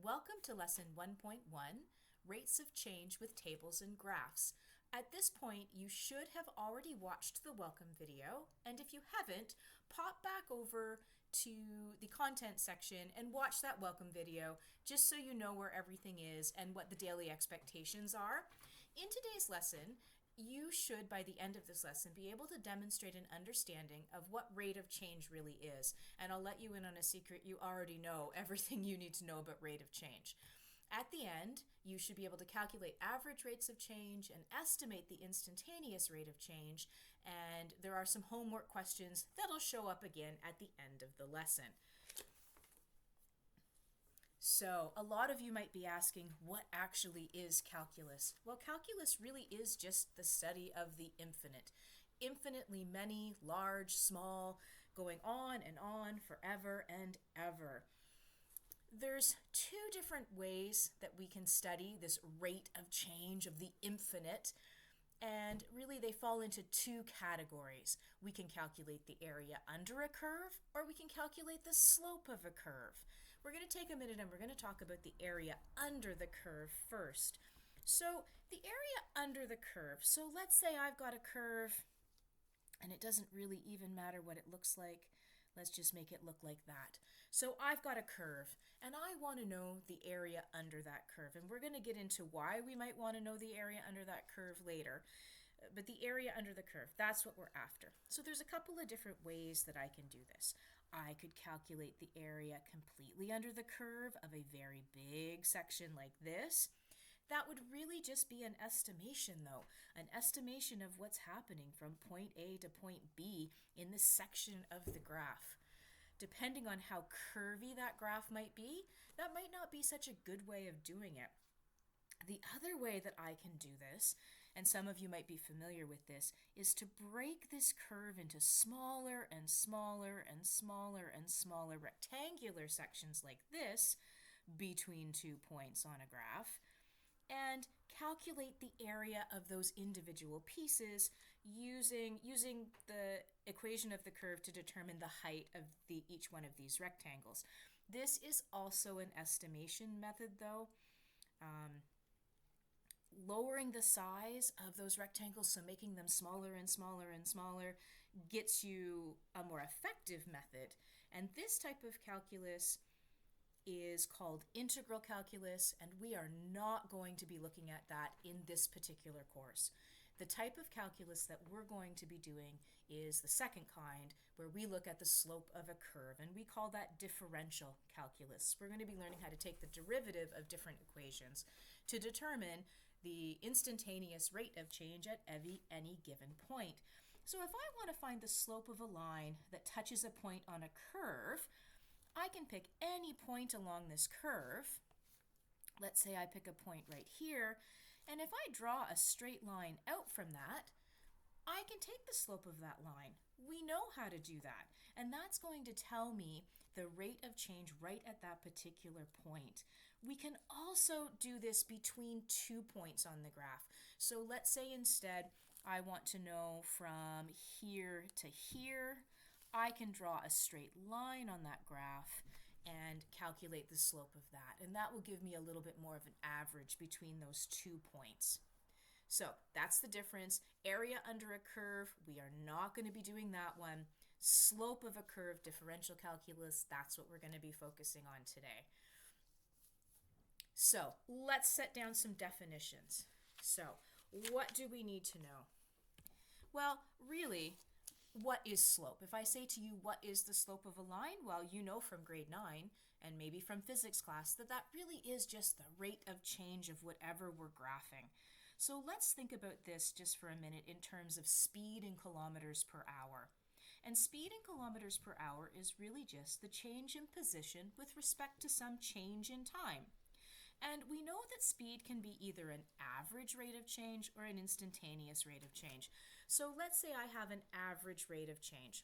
Welcome to Lesson 1.1, Rates of Change with Tables and Graphs. At this point, you should have already watched the welcome video, and if you haven't, pop back over to the content section and watch that welcome video just so you know where everything is and what the daily expectations are. In today's lesson, you should, by the end of this lesson, be able to demonstrate an understanding of what rate of change really is. And I'll let you in on a secret, you already know everything you need to know about rate of change. At the end, you should be able to calculate average rates of change and estimate the instantaneous rate of change. And there are some homework questions that'll show up again at the end of the lesson. So a lot of you might be asking, what actually is calculus? Well, calculus really is just the study of the infinite. Infinitely many, large, small, going on forever and ever. There's two different ways that we can study this rate of change of the infinite. And really they fall into two categories. We can calculate the area under a curve, or we can calculate the slope of a curve. We're going to take a minute and we're going to talk about the area under the curve first. So the area under the curve, so let's say I've got a curve and it doesn't really even matter what it looks like. Let's just make it look like that. So I've got a curve and I want to know the area under that curve. And we're going to get into why we might want to know the area under that curve later. But the area under the curve, that's what we're after. So there's a couple of different ways that I can do this. I could calculate the area completely under the curve of a very big section like this. That would really just be an estimation though, an estimation of what's happening from point A to point B in this section of the graph. Depending on how curvy that graph might be, that might not be such a good way of doing it. The other way that I can do this, and some of you might be familiar with this, is to break this curve into smaller and smaller and smaller and smaller rectangular sections like this between 2 points on a graph, and calculate the area of those individual pieces using the equation of the curve to determine the height of each one of these rectangles. This is also an estimation method though. Lowering the size of those rectangles, so making them smaller and smaller and smaller, gets you a more effective method. And this type of calculus is called integral calculus, and we are not going to be looking at that in this particular course. The type of calculus that we're going to be doing is the second kind, where we look at the slope of a curve, and we call that differential calculus. We're going to be learning how to take the derivative of different equations to determine the instantaneous rate of change at any given point. So if I want to find the slope of a line that touches a point on a curve, I can pick any point along this curve. Let's say I pick a point right here, and if I draw a straight line out from that, I can take the slope of that line. We know how to do that, and that's going to tell me the rate of change right at that particular point. We can also do this between 2 points on the graph. So let's say instead I want to know from here to here. I can draw a straight line on that graph and calculate the slope of that. And that will give me a little bit more of an average between those 2 points. So that's the difference. Area under a curve, we are not going to be doing that one. Slope of a curve, differential calculus, that's what we're going to be focusing on today. So let's set down some definitions. So what do we need to know? Well, really, what is slope? If I say to you, what is the slope of a line? Well, you know from grade 9 and maybe from physics class that really is just the rate of change of whatever we're graphing. So let's think about this just for a minute in terms of speed in kilometers per hour. And speed in kilometers per hour is really just the change in position with respect to some change in time. And we know that speed can be either an average rate of change or an instantaneous rate of change. So let's say I have an average rate of change.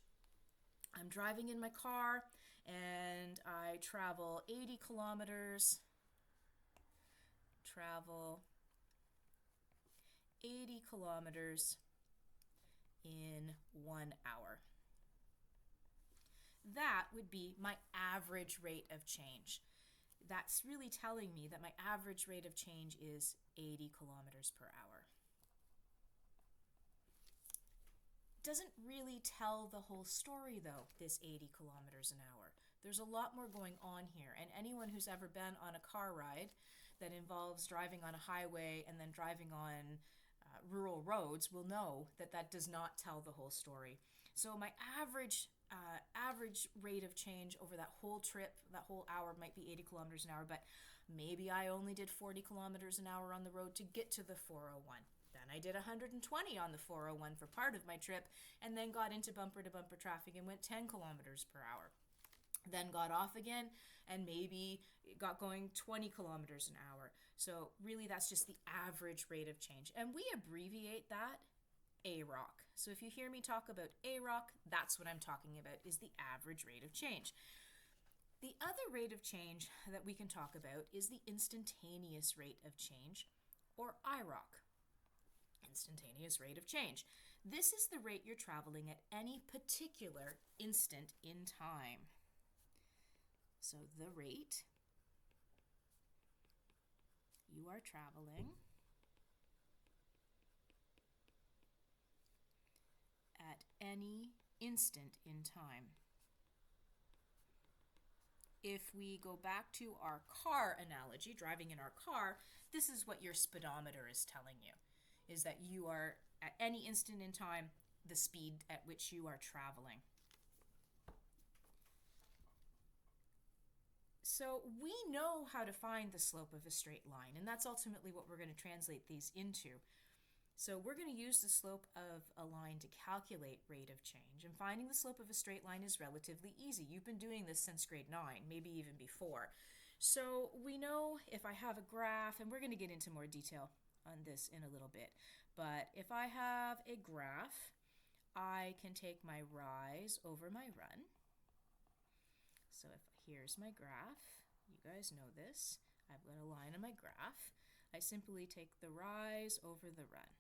I'm driving in my car and I travel 80 kilometers, in 1 hour. That would be my average rate of change. that's really telling me that my average rate of change is 80 kilometers per hour. Doesn't really tell the whole story though, this 80 kilometers an hour. There's a lot more going on here, and anyone who's ever been on a car ride that involves driving on a highway and then driving on rural roads will know that that does not tell the whole story. So my average rate of change over that whole trip, that whole hour, might be 80 kilometers an hour, but maybe I only did 40 kilometers an hour on the road to get to the 401. Then I did 120 on the 401 for part of my trip, and then got into bumper-to-bumper traffic and went 10 kilometers per hour. Then got off again and maybe got going 20 kilometers an hour. So really that's just the average rate of change. And we abbreviate that ROC. So if you hear me talk about ROC, that's what I'm talking about, is the average rate of change. The other rate of change that we can talk about is the instantaneous rate of change, or IROC. Instantaneous rate of change. This is the rate you're traveling at any particular instant in time. So the rate you are traveling at any instant in time. If we go back to our car analogy, driving in our car, this is what your speedometer is telling you, is that you are at any instant in time, the speed at which you are traveling. So we know how to find the slope of a straight line, and that's ultimately what we're going to translate these into. So we're going to use the slope of a line to calculate rate of change, and finding the slope of a straight line is relatively easy. You've been doing this since grade 9, maybe even before. So we know if I have a graph, and we're going to get into more detail on this in a little bit, but if I have a graph, I can take my rise over my run. So if here's my graph, you guys know this, I've got a line on my graph. I simply take the rise over the run.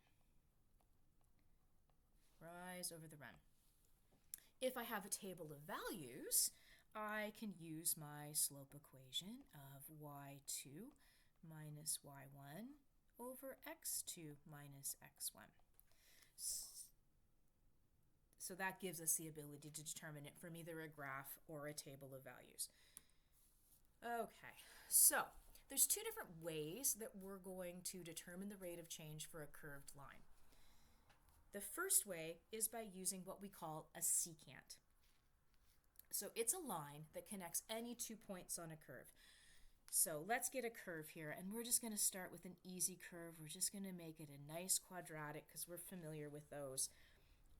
Rise over the run. If I have a table of values, I can use my slope equation of y2 minus y1 over x2 minus x1. So that gives us the ability to determine it from either a graph or a table of values. Okay, so there's two different ways that we're going to determine the rate of change for a curved line. The first way is by using what we call a secant. So it's a line that connects any 2 points on a curve. So let's get a curve here, and we're just going to start with an easy curve. We're just going to make it a nice quadratic because we're familiar with those.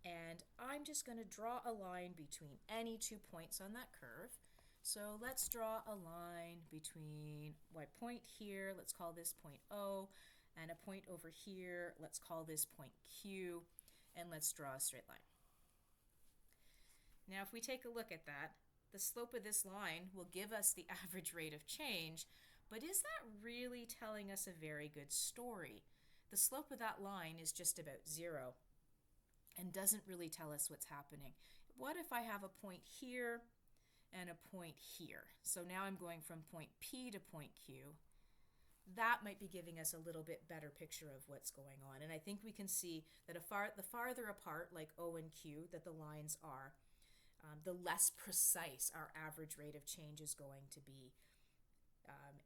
And I'm just going to draw a line between any 2 points on that curve. So let's draw a line between my point here, let's call this point O, and a point over here, let's call this point Q, and let's draw a straight line. Now if we take a look at that, the slope of this line will give us the average rate of change, but is that really telling us a very good story? The slope of that line is just about 0 and doesn't really tell us what's happening. What if I have a point here and a point here? So now I'm going from point P to point Q. That might be giving us a little bit better picture of what's going on. And I think we can see that the farther apart, like O and Q, that the lines are, the less precise our average rate of change is going to be.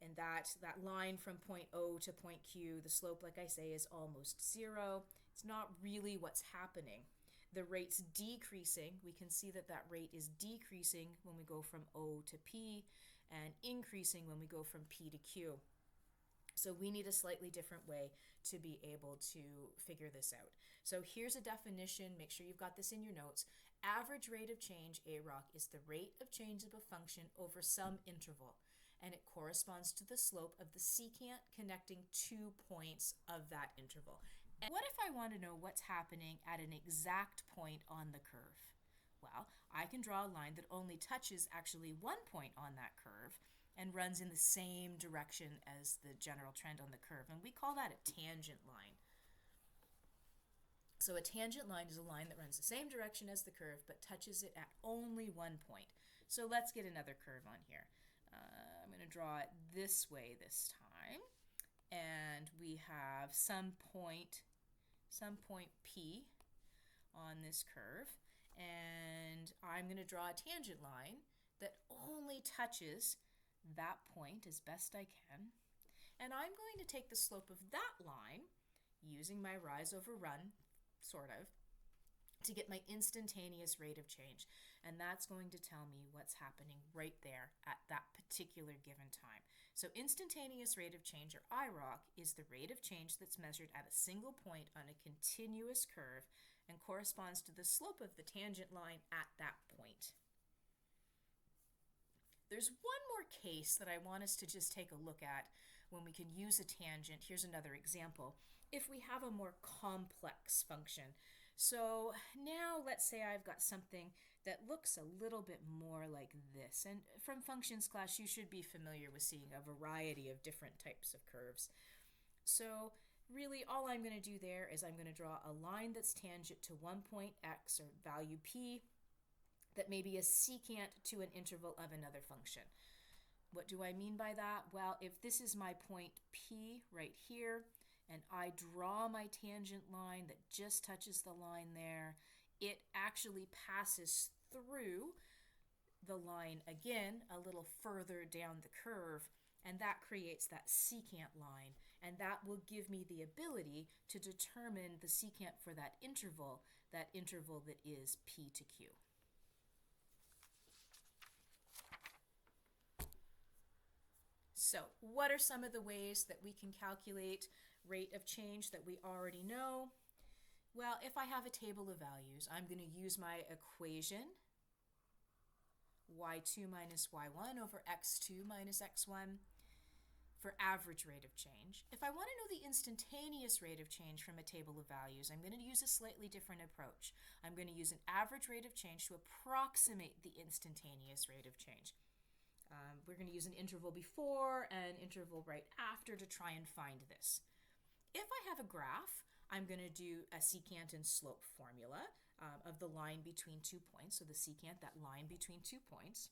And that line from point O to point Q, the slope, like I say, is almost 0. It's not really what's happening. The rate's decreasing. We can see that that rate is decreasing when we go from O to P and increasing when we go from P to Q. So we need a slightly different way to be able to figure this out. So here's a definition. Make sure you've got this in your notes. Average rate of change, AROC, is the rate of change of a function over some interval, and it corresponds to the slope of the secant connecting 2 points of that interval. And what if I want to know what's happening at an exact point on the curve? Well, I can draw a line that only touches actually 1 point on that curve and runs in the same direction as the general trend on the curve, and we call that a tangent line. So a tangent line is a line that runs the same direction as the curve but touches it at only 1 point. So let's get another curve on here. I'm going to draw it this way this time. And we have some point P on this curve. And I'm going to draw a tangent line that only touches that point as best I can. And I'm going to take the slope of that line, using my rise over run, sort of, to get my instantaneous rate of change. And that's going to tell me what's happening right there at that particular given time. So instantaneous rate of change, or IROC, is the rate of change that's measured at a single point on a continuous curve and corresponds to the slope of the tangent line at that point. There's one more case that I want us to just take a look at when we can use a tangent. Here's another example. If we have a more complex function. So now let's say I've got something that looks a little bit more like this. And from functions class, you should be familiar with seeing a variety of different types of curves. So really all I'm going to do there is I'm going to draw a line that's tangent to one point x, or value p, that may be a secant to an interval of another function. What do I mean by that? Well, if this is my point P right here, and I draw my tangent line that just touches the line there, it actually passes through the line again a little further down the curve, and that creates that secant line, and that will give me the ability to determine the secant for that interval that is P to Q. So what are some of the ways that we can calculate rate of change that we already know? Well, if I have a table of values, I'm going to use my equation, y2 minus y1 over x2 minus x1, for average rate of change. If I want to know the instantaneous rate of change from a table of values, I'm going to use a slightly different approach. I'm going to use an average rate of change to approximate the instantaneous rate of change. We're going to use an interval before and an interval right after to try and find this. If I have a graph, I'm going to do a secant and slope formula of the line between 2 points. So the secant, that line between 2 points.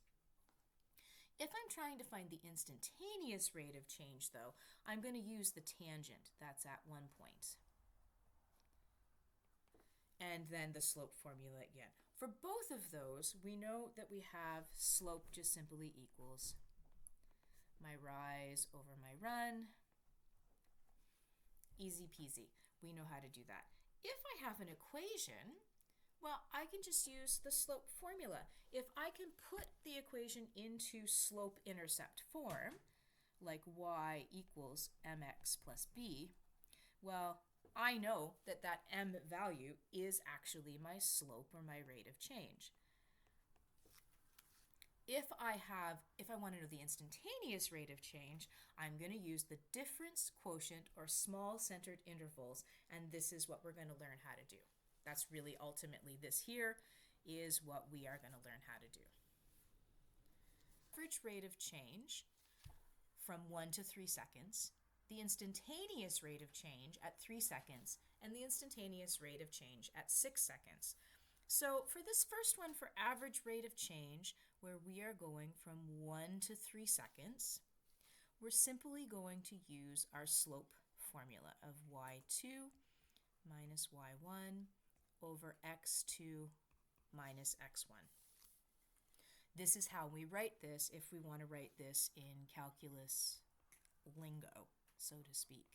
If I'm trying to find the instantaneous rate of change, though, I'm going to use the tangent. That's at 1 point. And then the slope formula again. For both of those, we know that we have slope just simply equals my rise over my run. Easy peasy. We know how to do that. If I have an equation, well, I can just use the slope formula. If I can put the equation into slope-intercept form, like y equals mx plus b, well, I know that that m value is actually my slope, or my rate of change. If I want to know the instantaneous rate of change, I'm going to use the difference quotient, or small centered intervals, and this is what we're going to learn how to do. That's really ultimately this here is what we are going to learn how to do. Average rate of change from 1 to 3 seconds, the instantaneous rate of change at 3 seconds, and the instantaneous rate of change at 6 seconds. So for this first one, for average rate of change, where we are going from 1 to 3 seconds, we're simply going to use our slope formula of y2 minus y1 over x2 minus x1. This is how we write this if we want to write this in calculus lingo, so to speak.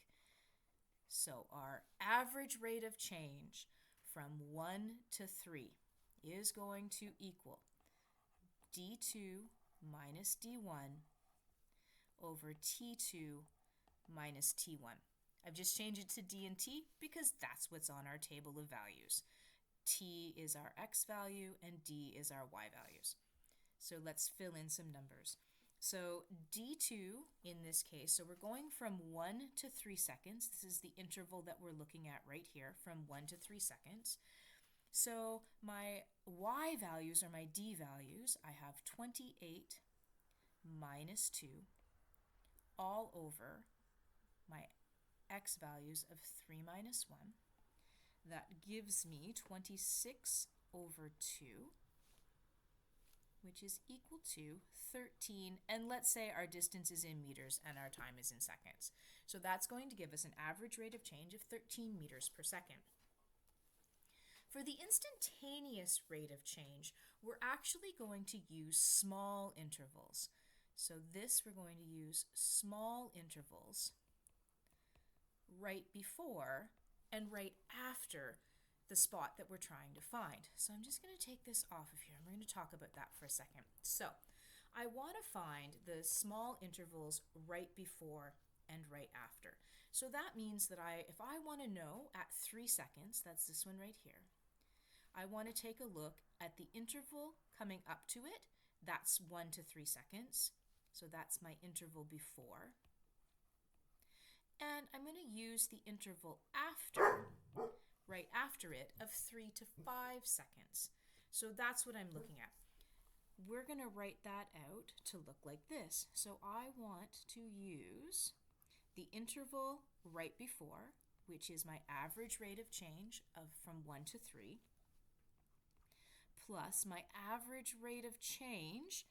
So our average rate of change from 1 to 3 is going to equal d2 minus d1 over t2 minus t1. I've just changed it to d and t because that's what's on our table of values. T is our x value and d is our y values. So let's fill in some numbers. So d2 in this case, so we're going from 1 to 3 seconds. This is the interval that we're looking at right here, from 1 to 3 seconds. So my y values, or my d values, I have 28 minus 2 all over my x values of 3 minus 1. That gives me 26 over 2 which is equal to 13, and let's say our distance is in meters and our time is in seconds. So that's going to give us an average rate of change of 13 meters per second. For the instantaneous rate of change, we're actually going to use small intervals. So this, we're going to use small intervals right before and right after the spot that we're trying to find. So I'm just going to take this off of here. I'm going to talk about that for a second. So I want to find the small intervals right before and right after. So that means that if I want to know at 3 seconds, that's this one right here, I want to take a look at the interval coming up to it. That's 1 to 3 seconds. So that's my interval before. And I'm going to use the interval after, right after it, of 3 to 5 seconds. So that's what I'm looking at. We're going to write that out to look like this. So I want to use the interval right before, which is my average rate of change from 1 to 3, plus my average rate of change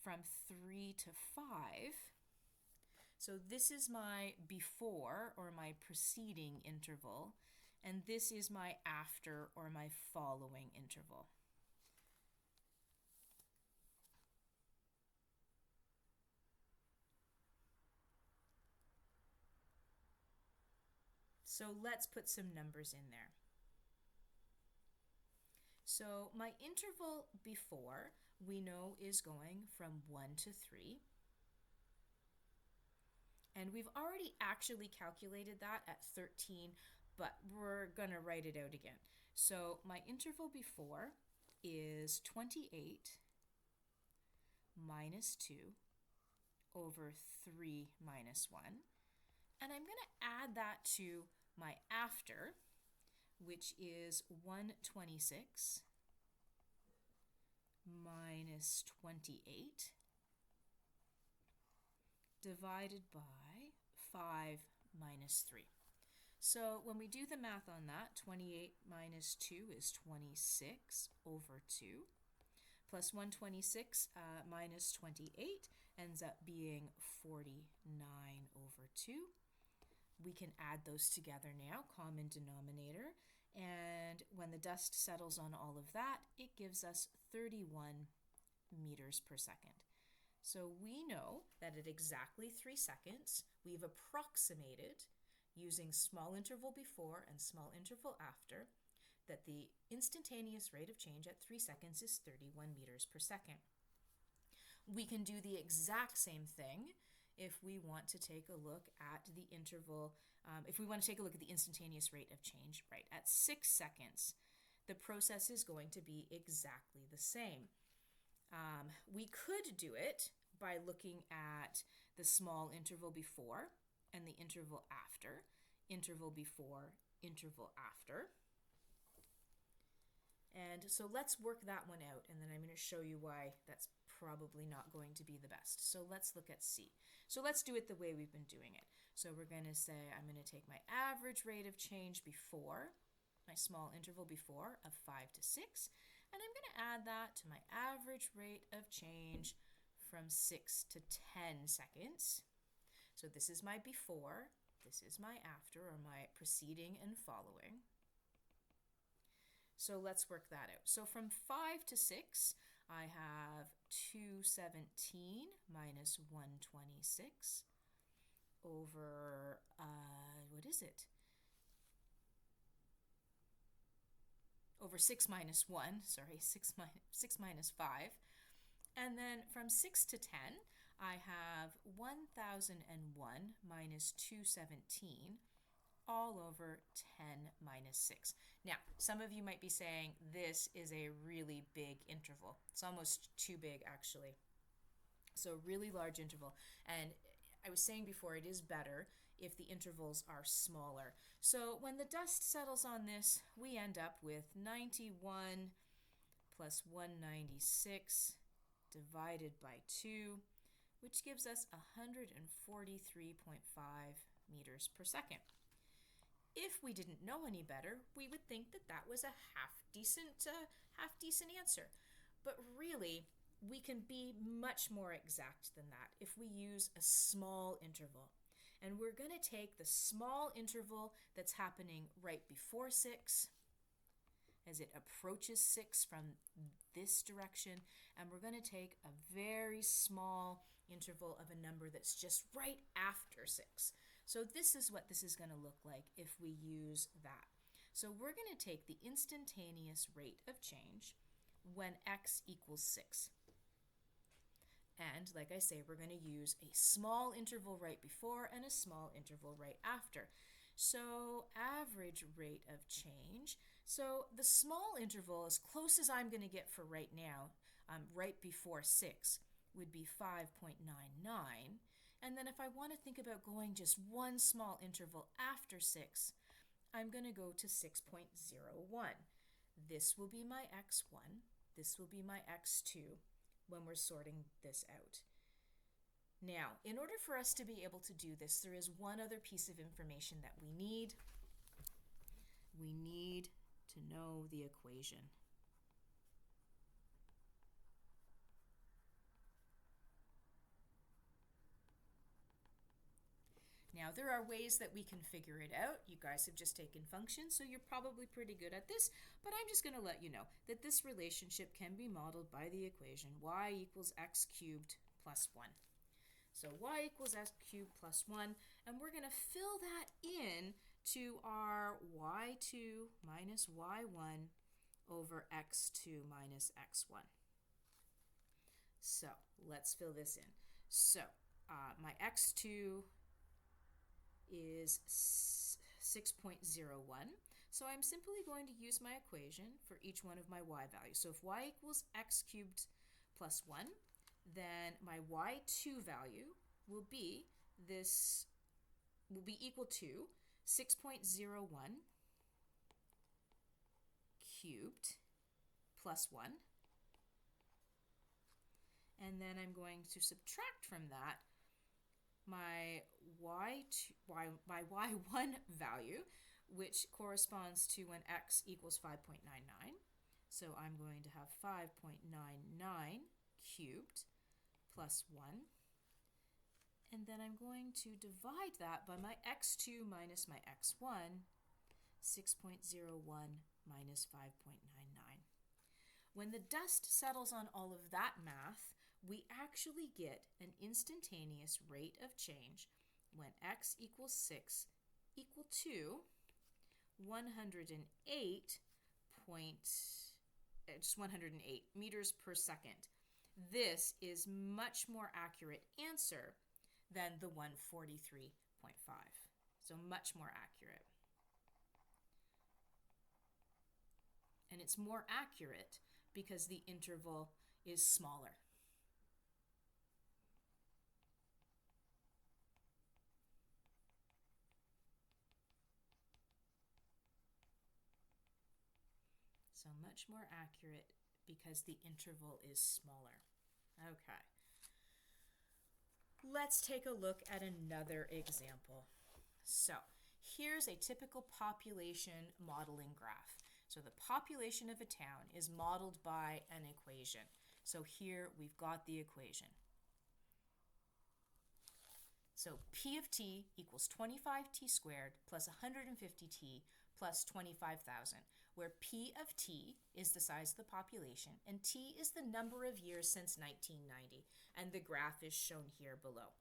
from 3 to 5. So this is my before or my preceding interval, and this is my after or my following interval. So let's put some numbers in there. So my interval before, we know, is going from 1 to 3. And we've already actually calculated that at 13, but we're going to write it out again. So my interval before is 28 minus 2 over 3 minus 1. And I'm going to add that to my after, which is 126 minus 28 divided by 5 minus 3. So when we do the math on that, 28 minus 2 is 26 over 2, plus 126 minus 28 ends up being 49 over 2. We can add those together now, common denominator, and when the dust settles on all of that, it gives us 31 meters per second. So we know that at exactly 3 seconds, we've approximated, using small interval before and small interval after, that the instantaneous rate of change at 3 seconds is 31 meters per second. We can do the exact same thing if we want to take a look at the interval, if we want to take a look at the instantaneous rate of change, right, at 6 seconds, the process is going to be exactly the same. We could do it by looking at the small interval before and the interval after, interval before, interval after. And so let's work that one out, and then I'm going to show you why that's probably not going to be the best. So let's look at C. So let's do it the way we've been doing it. So we're going to say I'm going to take my average rate of change before, my small interval before of 5 to 6, and I'm going to add that to my average rate of change from 6 to 10 seconds. So this is my before, this is my after, or my preceding and following. So let's work that out. So from 5 to 6, I have 217 minus 126 over, what is it? Over 6 minus 1, sorry, 6 minus 5. And then from 6 to 10, I have 1001 minus 217 all over 10 minus 6. Now, some of you might be saying this is a really big interval. It's almost too big, actually. So really large interval. And I was saying before, it is better if the intervals are smaller. So when the dust settles on this, we end up with 91 plus 196 divided by 2, which gives us 143.5 meters per second. If we didn't know any better, we would think that that was a half decent answer. But really, we can be much more exact than that if we use a small interval. And we're going to take the small interval that's happening right before 6 as it approaches 6 from this direction, and we're going to take a very small interval of a number that's just right after 6. So this is what this is going to look like if we use that. So we're going to take the instantaneous rate of change when x equals 6. And like I say, we're going to use a small interval right before and a small interval right after. So average rate of change. So the small interval, as close as I'm going to get for right now, right before 6, would be 5.99. And then if I want to think about going just one small interval after 6, I'm going to go to 6.01. This will be my x1. This will be my x2 when we're sorting this out. Now, in order for us to be able to do this, there is one other piece of information that we need. We need to know the equation. Now, there are ways that we can figure it out. You guys have just taken functions, so you're probably pretty good at this, but I'm just going to let you know that this relationship can be modeled by the equation y equals x cubed plus 1. So y equals x cubed plus 1, and we're going to fill that in to our y2 minus y1 over x2 minus x1. So let's fill this in. So my x2 is 6.01. So I'm simply going to use my equation for each one of my y values. So if y equals x cubed plus 1, then my y2 value will be equal to 6.01 cubed plus 1. And then I'm going to subtract from that my y1 value, which corresponds to when x equals 5.99. So I'm going to have 5.99 cubed plus 1. And then I'm going to divide that by my x2 minus my x1, 6.01 minus 5.99. When the dust settles on all of that math, we actually get an instantaneous rate of change when x equals 6 equal to 108 meters per second. This is much more accurate answer than the 143.5. So much more accurate. And it's more accurate because the interval is smaller. So much more accurate because the interval is smaller. Okay. Let's take a look at another example. So here's a typical population modeling graph. So the population of a town is modeled by an equation. So here we've got the equation. So P of t equals 25t squared plus 150t plus 25,000, where P of t is the size of the population and t is the number of years since 1990, and the graph is shown here below.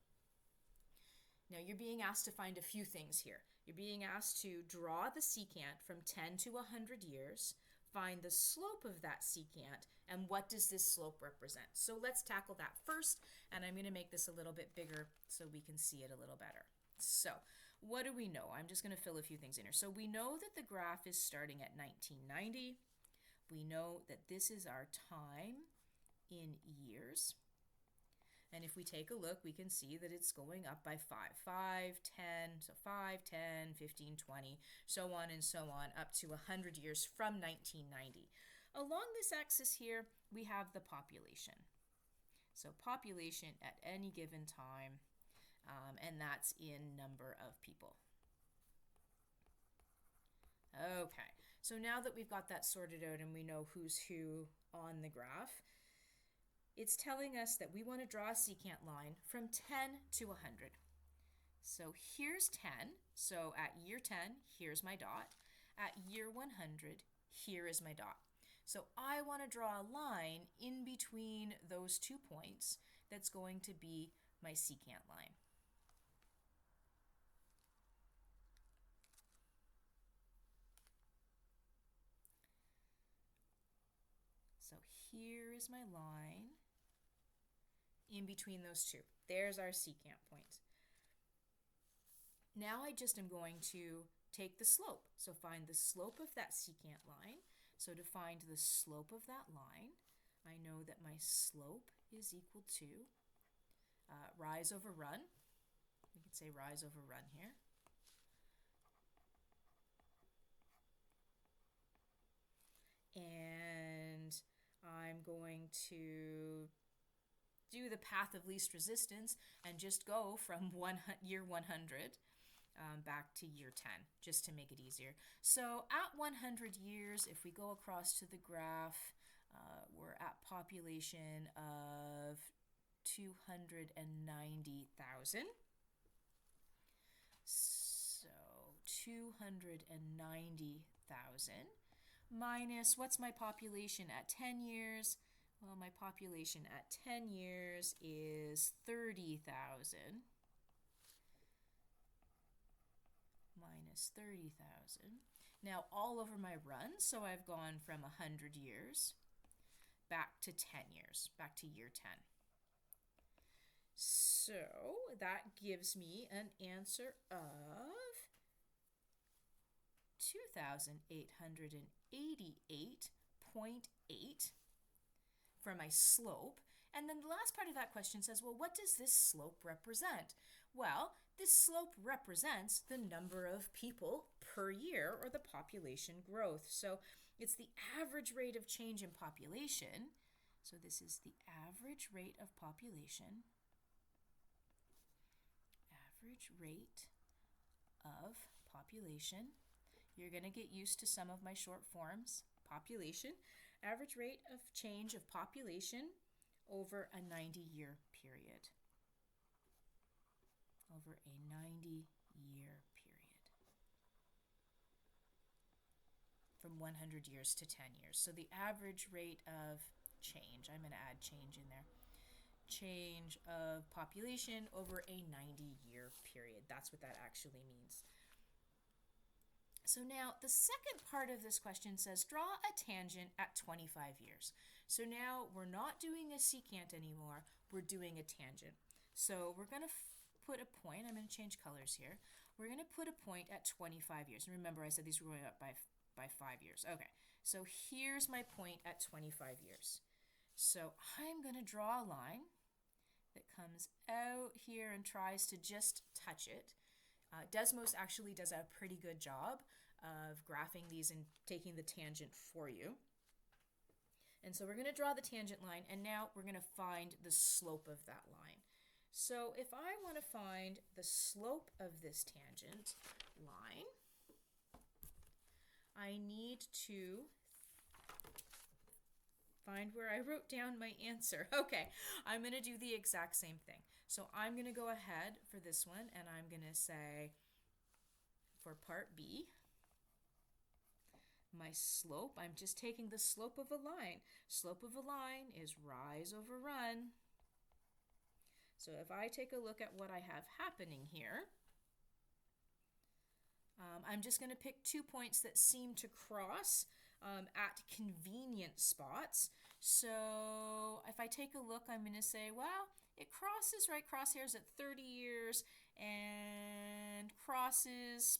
Now you're being asked to find a few things here. You're being asked to draw the secant from 10 to 100 years, find the slope of that secant, and what does this slope represent? So let's tackle that first, and I'm going to make this a little bit bigger so we can see it a little better. So what do we know? I'm just going to fill a few things in here. So we know that the graph is starting at 1990. We know that this is our time in years. And if we take a look, we can see that it's going up by 5, 10, so 5, 10, 15, 20, so on and so on, up to 100 years from 1990. Along this axis here, we have the population. So population at any given time, and that's in number of people. Okay, so now that we've got that sorted out and we know who's who on the graph, it's telling us that we want to draw a secant line from 10 to 100. So here's 10. So at year 10, here's my dot. At year 100, here is my dot. So I want to draw a line in between those 2 points that's going to be my secant line. So here is my line in between those two. There's our secant point. Now I just am going to take the slope. So find the slope of that secant line. So to find the slope of that line, I know that my slope is equal to rise over run. We could say rise over run here. And I'm going to do the path of least resistance and just go from year 100 back to year 10, just to make it easier. So at 100 years, if we go across to the graph, we're at population of 290,000. So 290,000 minus, what's my population at 10 years? Well, my population at 10 years is 30,000 minus 30,000. Now all over my run, so I've gone from 100 years back to 10 years, back to year 10. So that gives me an answer of 2,888.8 for my slope. And then the last part of that question says, well, what does this slope represent? Well, this slope represents the number of people per year, or the population growth. So it's the average rate of change in population. So this is the average rate of population. Average rate of population. You're going to get used to some of my short forms. Population. Average rate of change of population over a 90-year period. Over a 90-year period. From 100 years to 10 years. So the average rate of change, I'm going to add change in there. Change of population over a 90-year period. That's what that actually means. So now the second part of this question says draw a tangent at 25 years. So now we're not doing a secant anymore, we're doing a tangent. So we're going to put a point, I'm going to change colors here. We're going to put a point at 25 years. And remember I said these were going up by 5 years. Okay, so here's my point at 25 years. So I'm going to draw a line that comes out here and tries to just touch it. Desmos actually does a pretty good job of graphing these and taking the tangent for you. And so we're going to draw the tangent line, and now we're going to find the slope of that line. So if I want to find the slope of this tangent line, I need to find where I wrote down my answer. Okay, I'm going to do the exact same thing. So I'm going to go ahead for this one, and I'm going to say for part B, my slope, I'm just taking the slope of a line. Slope of a line is rise over run. So if I take a look at what I have happening here, I'm just going to pick 2 points that seem to cross at convenient spots. So if I take a look, I'm going to say, well, it crosses right crosshairs at 30 years and crosses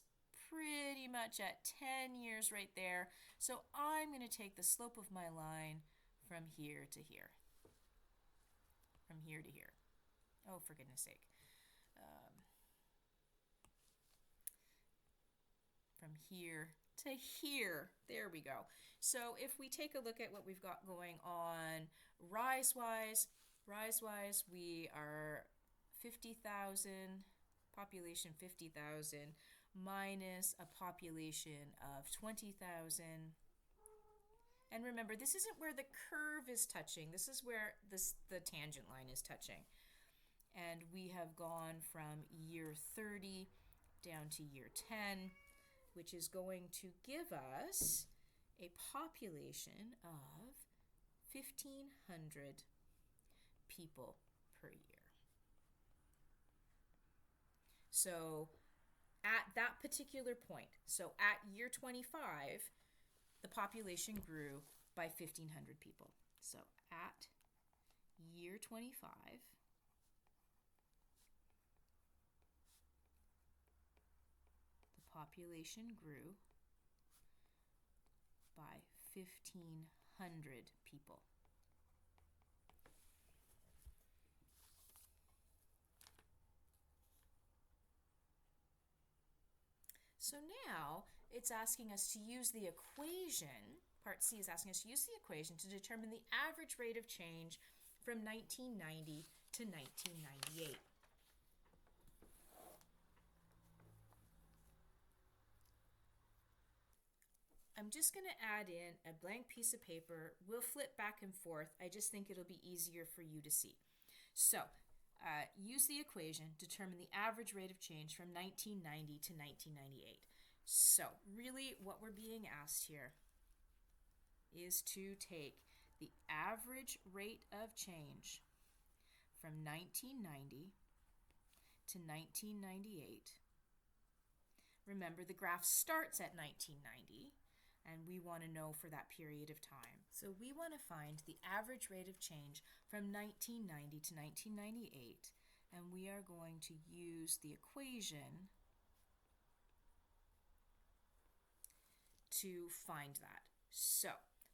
pretty much at 10 years right there. So I'm going to take the slope of my line from here to here. From here to here. Oh, for goodness sake. From here to here. There we go. So if we take a look at what we've got going on rise-wise, we are 50,000, population 50,000, minus a population of 20,000 And remember, this isn't where the curve is touching. This is where the tangent line is touching. And we have gone from year 30 down to year 10, which is going to give us a population of 1,500 people per year. So at that particular point, so at year 25, the population grew by 1,500 people. So at year 25, the population grew by 1,500 people. So now it's asking us to use the equation, part C is asking us to use the equation to determine the average rate of change from 1990 to 1998. I'm just going to add in a blank piece of paper. We'll flip back and forth. I just think it'll be easier for you to see. So use the equation, determine the average rate of change from 1990 to 1998. So really what we're being asked here is to take the average rate of change from 1990 to 1998. Remember, the graph starts at 1990, and we want to know for that period of time. So we want to find the average rate of change from 1990 to 1998, and we are going to use the equation to find that. So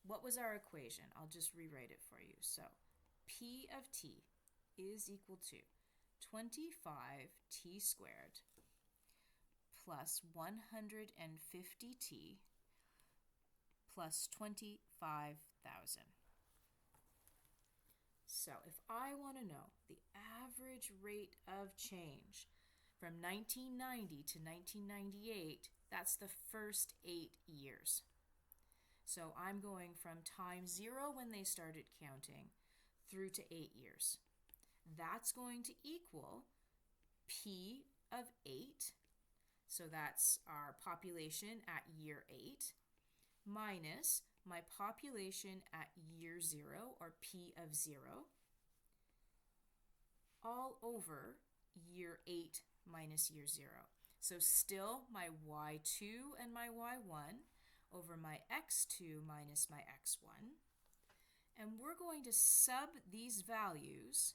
what was our equation? I'll just rewrite it for you. So P of t is equal to 25t squared plus 150t plus 25,000. So if I want to know the average rate of change from 1990 to 1998, that's the first 8 years. So I'm going from time 0 when they started counting through to 8 years. That's going to equal P of 8. So that's our population at year 8 minus my population at year 0, or P of 0, all over year 8 minus year 0. So still my y2 and my y1 over my x2 minus my x1. And we're going to sub these values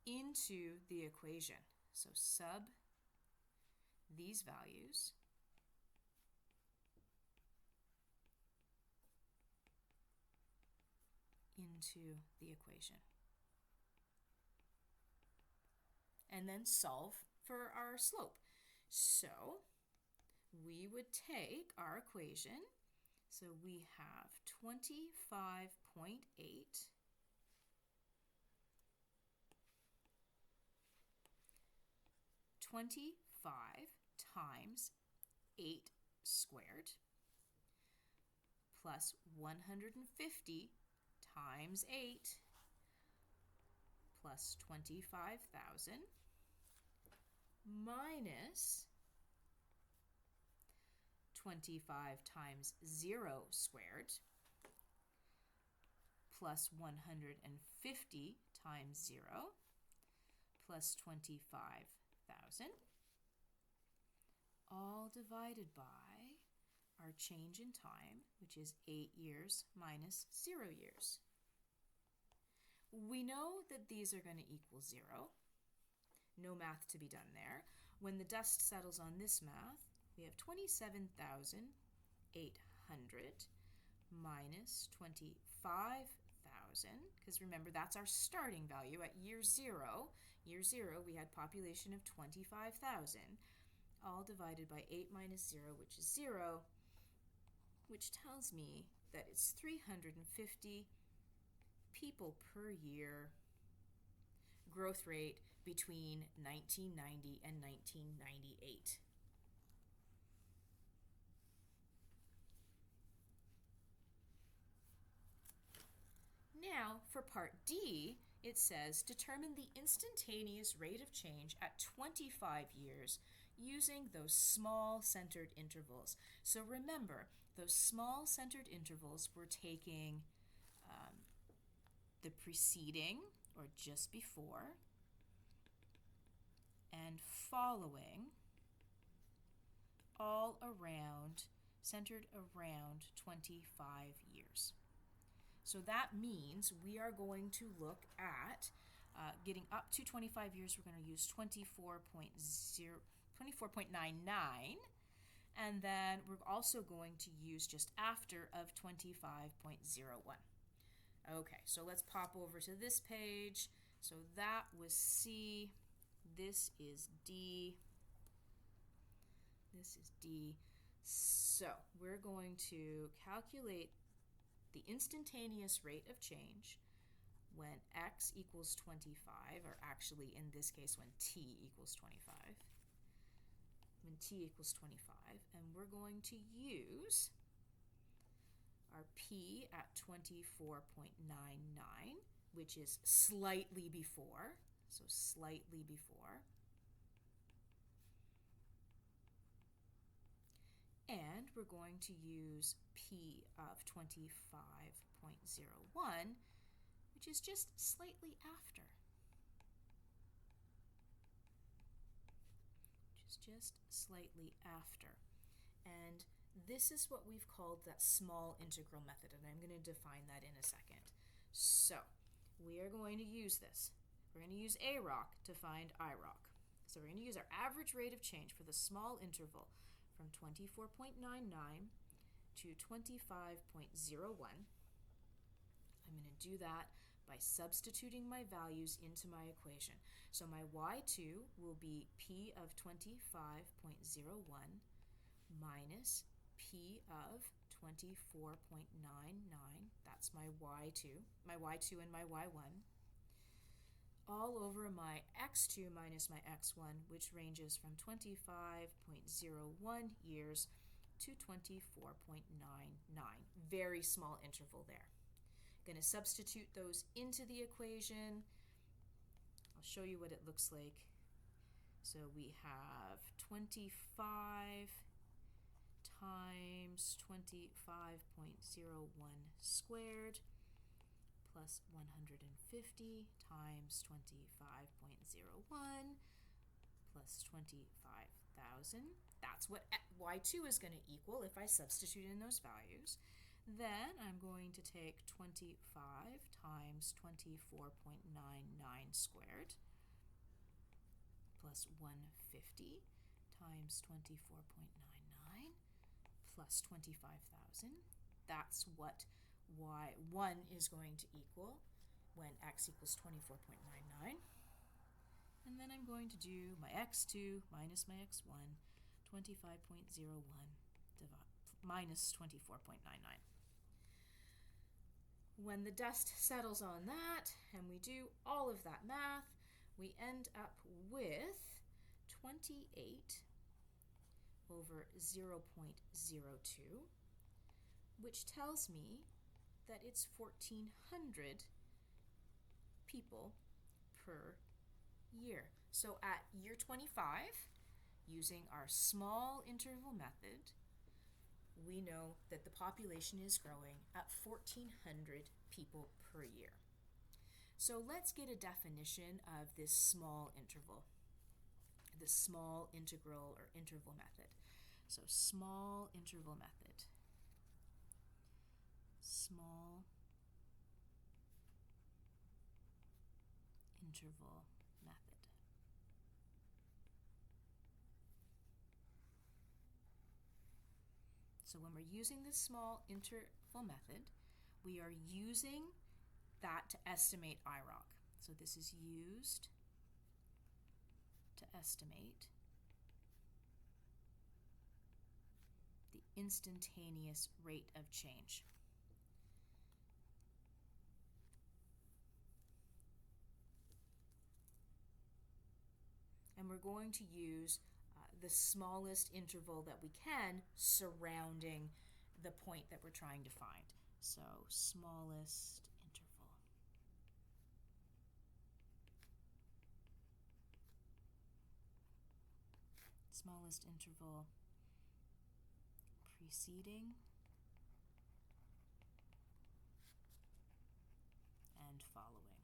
into the equation. So sub these values into the equation. And then solve for our slope. So we would take our equation. So we have 25.8 times 8 squared plus 150 times 8 plus 25,000 minus 25 times 0 squared plus 150 times 0 plus 25,000, all divided by our change in time, which is 8 years minus 0 years. We know that these are going to equal 0. No math to be done there. When the dust settles on this math, we have 27,800 minus 25,000, because remember, that's our starting value at year 0. Year 0, we had population of 25,000, all divided by 8 minus 0, which is 0, which tells me that it's 350 people per year growth rate between 1990 and 1998. Now, for part D, it says determine the instantaneous rate of change at 25 years using those small centered intervals. So remember, those small centered intervals, we're taking the preceding or just before and following all around, centered around 25 years. So that means we are going to look at getting up to 25 years, we're going to use 24.99, and then we're also going to use just after of 25.01. Okay, so let's pop over to this page. So that was C. This is D. This is D. So we're going to calculate the instantaneous rate of change when x equals 25, or actually in this case when t equals 25. When t equals 25, and we're going to use our p at 24.99, which is slightly before, so slightly before. And we're going to use p of 25.01, which is just slightly after. Just slightly after. And this is what we've called that small integral method, and I'm going to define that in a second. So we are going to use this. We're going to use ROC to find ROC. So we're going to use our average rate of change for the small interval from 24.99 to 25.01. I'm going to do that by substituting my values into my equation. So my y2 will be p of 25.01 minus p of 24.99. That's my y2 and my y1, all over my x2 minus my x1, which ranges from 25.01 years to 24.99. Very small interval there. Going to substitute those into the equation. I'll show you what it looks like. So we have 25 times 25.01 squared plus 150 times 25.01 plus 25,000. That's what y2 is going to equal if I substitute in those values. Then I'm going to take 25 times 24.99 squared plus 150 times 24.99 plus 25,000. That's what y1 is going to equal when x equals 24.99. And then I'm going to do my x2 minus my x1, 25.01 minus 24.99. When the dust settles on that and we do all of that math, we end up with 28 over 0.02, which tells me that it's 1,400 people per year. So at year 25, using our small interval method, we know that the population is growing at 1,400 people per year. So let's get a definition of this small interval, the small integral or interval method. So small interval method. Small interval method. So when we're using this small interval method, we are using that to estimate ROC. So this is used to estimate the instantaneous rate of change. And we're going to use the smallest interval that we can surrounding the point that we're trying to find. So smallest interval. smallest interval preceding and following.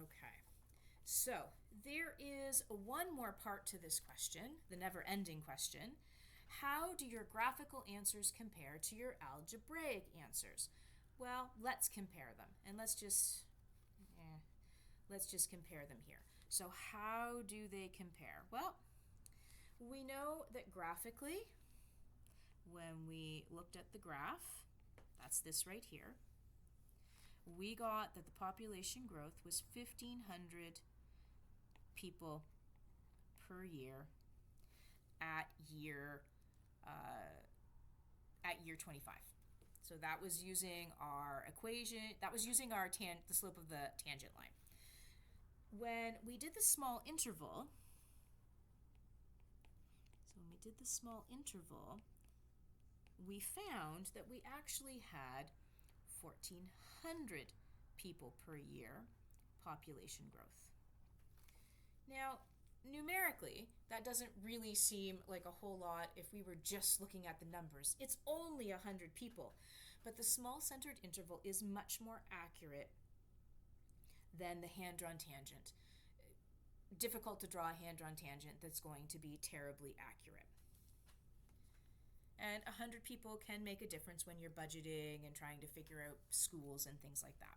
Okay, so there is one more part to this question, the never-ending question. How do your graphical answers compare to your algebraic answers? Well, let's compare them, and let's just compare them here. So how do they compare? Well, we know that graphically, when we looked at the graph, that's this right here, we got that the population growth was 1,500 people per year at year 25. So that was using our equation, that was using our the slope of the tangent line. When we did the small interval, we found that we actually had 1,400 people per year population growth. Now, numerically, that doesn't really seem like a whole lot if we were just looking at the numbers. It's only 100 people, but the small centered interval is much more accurate than the hand-drawn tangent. Difficult to draw a hand-drawn tangent that's going to be terribly accurate. And 100 people can make a difference when you're budgeting and trying to figure out schools and things like that.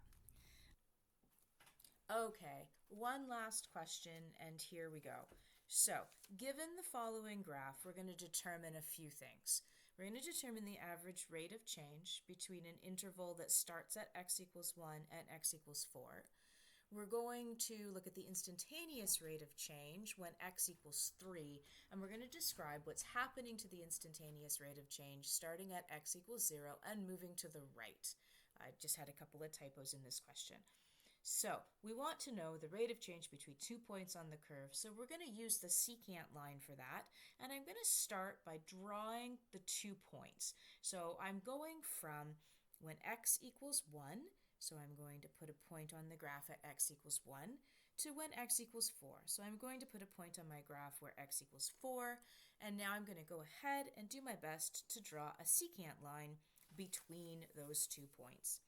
Okay, one last question, and here we go. So, given the following graph, we're going to determine a few things. We're going to determine the average rate of change between an interval that starts at x equals 1 and x equals 4. We're going to look at the instantaneous rate of change when x equals 3, and we're going to describe what's happening to the instantaneous rate of change starting at x equals 0 and moving to the right. I just had a couple of typos in this question. So we want to know the rate of change between 2 points on the curve, so we're going to use the secant line for that, and I'm going to start by drawing the 2 points. So I'm going from when x equals 1, so I'm going to put a point on the graph at x equals 1, to when x equals 4. So I'm going to put a point on my graph where x equals 4, and now I'm going to go ahead and do my best to draw a secant line between those 2 points.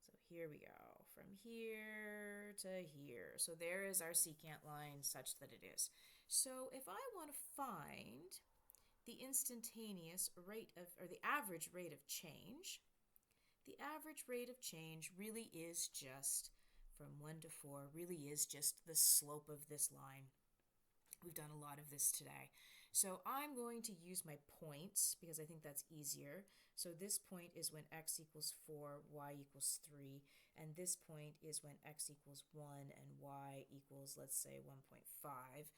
So here we go, from here to here. So there is our secant line such that it is. So if I want to find the instantaneous rate of, or the average rate of change, the average rate of change really is just, from 1 to 4, really is just the slope of this line. We've done a lot of this today. So I'm going to use my points because I think that's easier. So this point is when x equals 4, y equals 3, and this point is when x equals 1 and y equals, let's say, 1.5.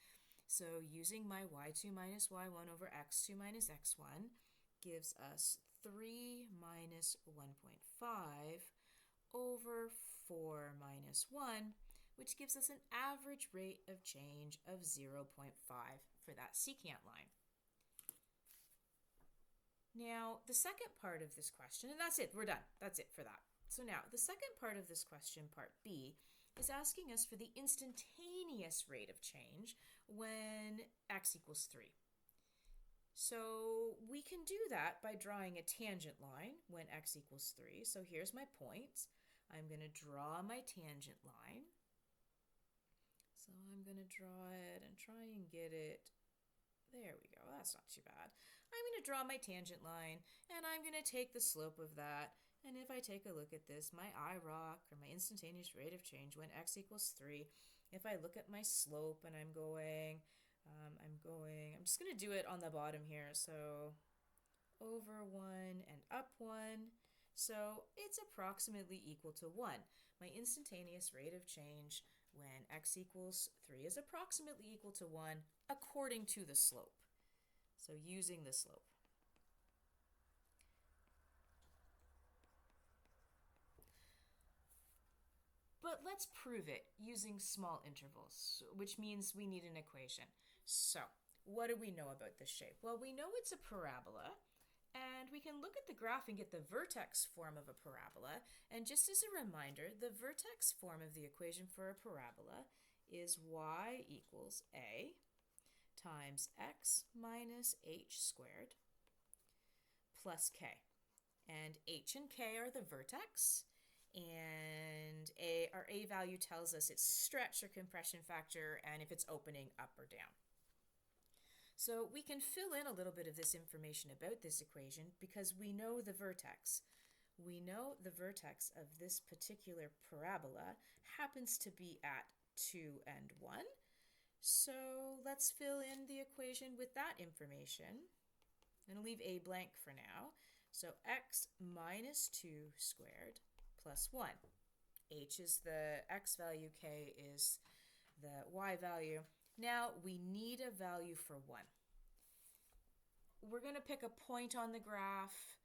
So using my y2 minus y1 over x2 minus x1 gives us 3 minus 1.5 over 4 minus 1, which gives us an average rate of change of 0.5 for that secant line. Now, the second part of this question, and that's it, we're done. That's it for that. So now, the second part of this question, part B, is asking us for the instantaneous rate of change when x equals 3. So we can do that by drawing a tangent line when x equals 3. So here's my point. I'm going to draw my tangent line. So I'm going to draw it and try and get it. There we go. That's not too bad. I'm going to draw my tangent line, and I'm going to take the slope of that. And if I take a look at this, my ROC, or my instantaneous rate of change when x equals 3, if I look at my slope and I'm just going to do it on the bottom here. So over 1 and up 1. So it's approximately equal to 1. My instantaneous rate of change when x equals 3 is approximately equal to 1 according to the slope. So using the slope. But let's prove it using small intervals, which means we need an equation. So what do we know about this shape? Well, we know it's a parabola, and we can look at the graph and get the vertex form of a parabola. And just as a reminder, the vertex form of the equation for a parabola is y equals a times x minus h squared plus k. And h and k are the vertex, and our a value tells us its stretch or compression factor and if it's opening up or down. So we can fill in a little bit of this information about this equation because we know the vertex. We know the vertex of this particular parabola happens to be at 2 and 1. So let's fill in the equation with that information. I'm going to leave a blank for now. So x minus 2 squared plus 1. H is the x value, k is the y value. Now we need a value for 1. We're going to pick a point on the graph.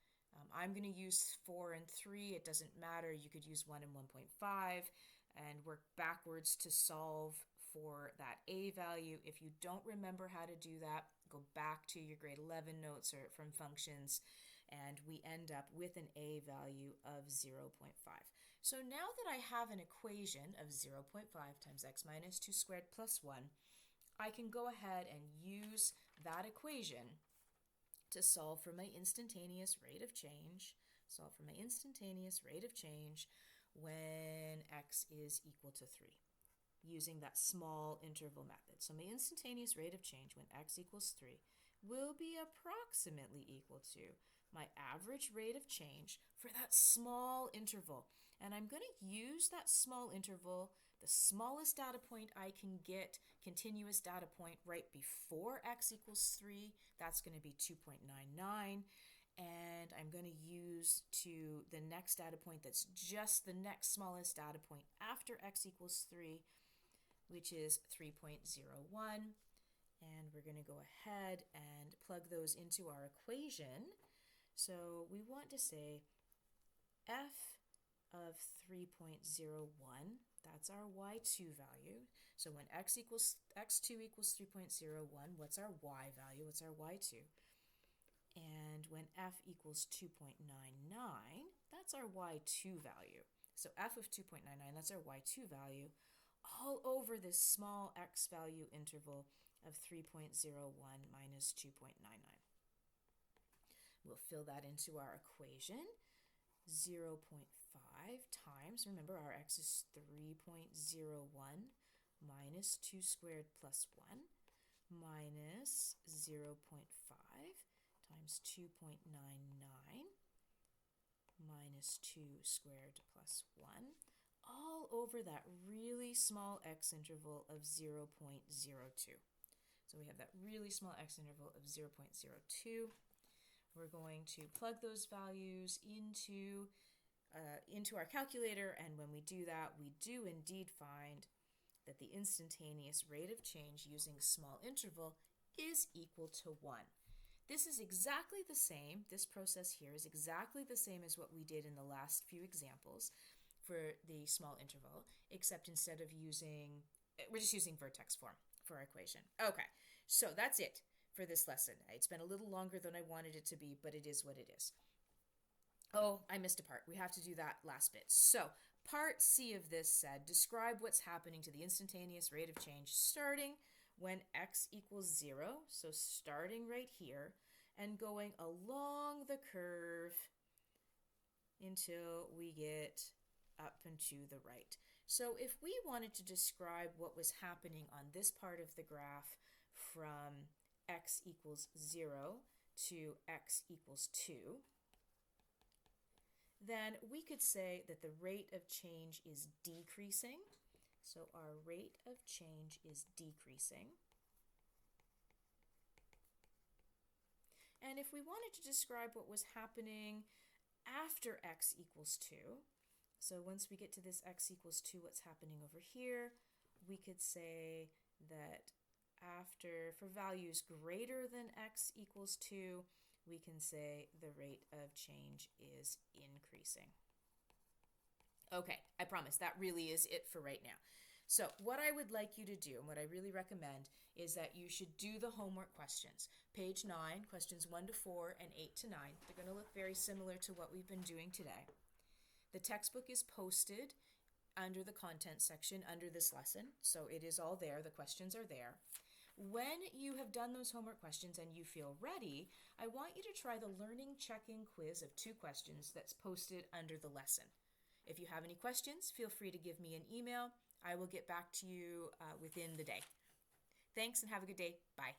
I'm going to use 4 and 3. It doesn't matter. You could use 1 and 1.5 and work backwards to solve for that a value. If you don't remember how to do that, go back to your grade 11 notes or from functions, and we end up with an a value of 0.5. So now that I have an equation of 0.5 times x minus 2 squared plus 1, I can go ahead and use that equation to solve for my instantaneous rate of change. Solve for my instantaneous rate of change when x is equal to 3, using that small interval method. So my instantaneous rate of change when x equals 3 will be approximately equal to my average rate of change for that small interval. And I'm going to use that small interval, the smallest data point I can get, continuous data point right before x equals 3. That's going to be 2.99. And I'm going to use to the next data point that's just the next smallest data point after x equals 3, which is 3.01. And we're going to go ahead and plug those into our equation. So we want to say f of 3.01, that's our y2 value. So when x2 equals 3.01, what's our y value? What's our y2? And when f equals 2.99, that's our y2 value. So f of 2.99, that's our y2 value, all over this small x value interval of 3.01 minus 2.99. We'll fill that into our equation. 0.5 times, remember our x is 3.01 minus 2 squared plus 1 minus 0.5 times 2.99 minus 2 squared plus 1, all over that really small x interval of 0.02. So we have that really small x interval of 0.02. We're going to plug those values into our calculator, and when we do that, we do indeed find that the instantaneous rate of change using small interval is equal to 1. This is exactly the same, this process here is exactly the same as what we did in the last few examples for the small interval, except instead of we're just using vertex form for our equation. Okay, so that's it for this lesson. It's been a little longer than I wanted it to be, but it is what it is. Oh, I missed a part. We have to do that last bit. So part C of this said, describe what's happening to the instantaneous rate of change starting when x equals 0, so starting right here, and going along the curve until we get up and to the right. So if we wanted to describe what was happening on this part of the graph from x equals 0 to x equals 2, then we could say that the rate of change is decreasing. So our rate of change is decreasing. And if we wanted to describe what was happening after x equals 2, so once we get to this x equals 2, what's happening over here, we could say that for values greater than x equals 2, we can say the rate of change is increasing. Okay, I promise that really is it for right now. So what I would like you to do, and what I really recommend, is that you should do the homework questions. Page 9, questions 1 to 4 and 8 to 9. They're going to look very similar to what we've been doing today. The textbook is posted under the content section under this lesson. So it is all there. The questions are there. When you have done those homework questions and you feel ready, I want you to try the learning check-in quiz of 2 questions that's posted under the lesson. If you have any questions, feel free to give me an email. I will get back to you within the day. Thanks and have a good day. Bye.